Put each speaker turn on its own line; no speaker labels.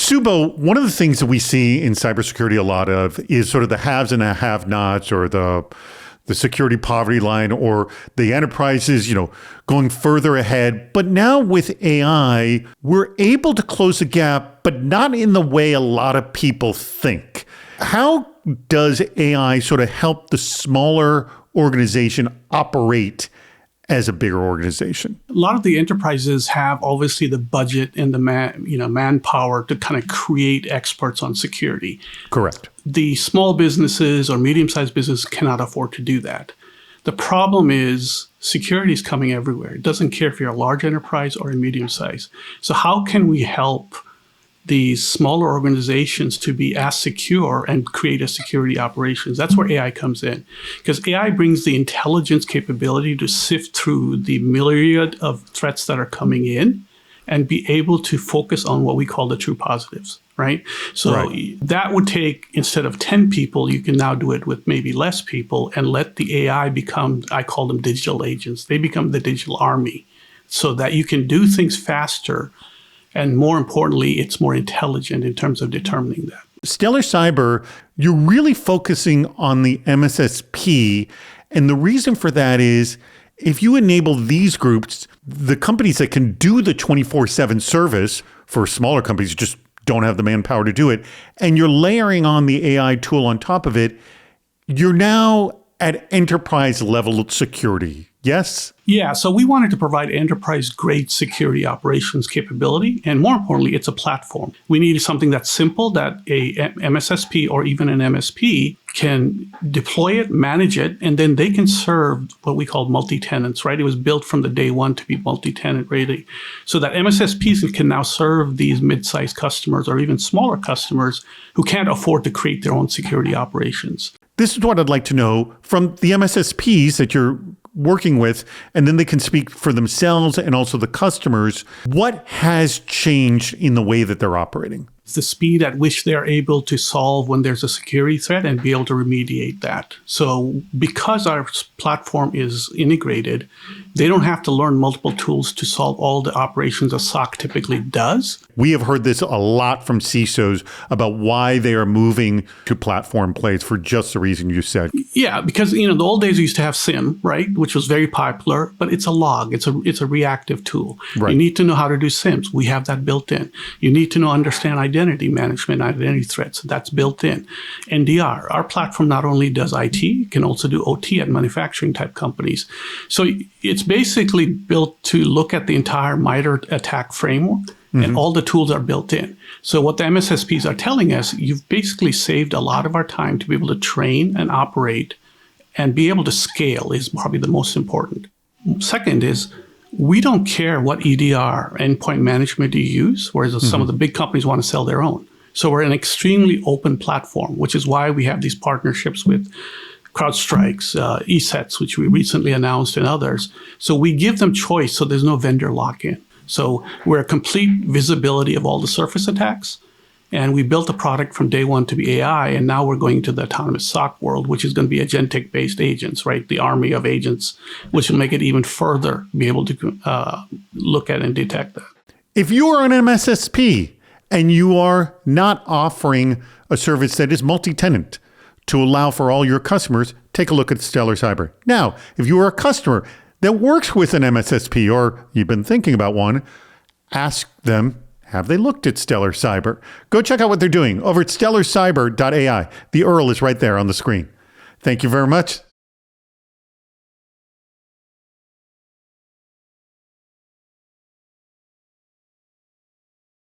Subbo, one of the things that we see in cybersecurity a lot of is sort of the haves and the have-nots, or the security poverty line, or the enterprises, going further ahead. But now with AI, we're able to close the gap, but not in the way a lot of people think. How does AI sort of help the smaller organization operate as a bigger organization?
A lot of the enterprises have obviously the budget and the manpower to kind of create experts on security.
Correct.
The small businesses or medium-sized businesses cannot afford to do that. The problem is security is coming everywhere. It doesn't care if you're a large enterprise or a medium size. So how can we help these smaller organizations to be as secure and create a security operations? That's where AI comes in, because AI brings the intelligence capability to sift through the myriad of threats that are coming in and be able to focus on what we call the true positives, right? So that would take, instead of 10 people, you can now do it with maybe less people and let the AI become, I call them digital agents. They become the digital army so that you can do things faster. And more importantly, it's more intelligent in terms of determining that.
Stellar Cyber, you're really focusing on the MSSP. And the reason for that is, if you enable these groups, the companies that can do the 24/7 service, for smaller companies just don't have the manpower to do it, and you're layering on the AI tool on top of it, you're now at enterprise level security. Yes?
Yeah, so we wanted to provide enterprise-grade security operations capability, and more importantly, it's a platform. We needed something that's simple, that a MSSP or even an MSP can deploy it, manage it, and then they can serve what we call multi-tenants, right? It was built from the day one to be multi-tenant ready, so that MSSPs can now serve these mid-sized customers or even smaller customers who can't afford to create their own security operations.
This is what I'd like to know from the MSSPs that you're working with, and then they can speak for themselves and also the customers. What has changed in the way that they're operating?
The speed at which they're able to solve when there's a security threat and be able to remediate that. So because our platform is integrated, they don't have to learn multiple tools to solve all the operations a SOC typically does.
We have heard this a lot from CISOs about why they are moving to platform plays for just the reason you said.
Yeah, because the old days we used to have SIM, right, which was very popular, but it's a log. It's a reactive tool.
Right.
You need to know how to do SIMs. We have that built in. You need to understand identity management, identity threats. That's built in. NDR, our platform not only does IT, it can also do OT at manufacturing type companies. So it's basically built to look at the entire MITRE attack framework, and all the tools are built in. So what the MSSPs are telling us, you've basically saved a lot of our time to be able to train and operate and be able to scale is probably the most important. Second is, we don't care what EDR, endpoint management, you use, whereas some of the big companies want to sell their own. So we're an extremely open platform, which is why we have these partnerships with CrowdStrike's, ESETs, which we recently announced, and others. So we give them choice, so there's no vendor lock-in. So we're a complete visibility of all the surface attacks. And we built a product from day one to be AI, and now we're going to the autonomous SOC world, which is going to be agentic-based agents, right? The army of agents, which will make it even further be able to look at and detect that.
If you are an MSSP and you are not offering a service that is multi-tenant to allow for all your customers, take a look at Stellar Cyber. Now, if you are a customer that works with an MSSP, or you've been thinking about one, ask them, have they looked at Stellar Cyber? Go check out what they're doing over at stellarcyber.ai. The URL is right there on the screen. Thank you very much.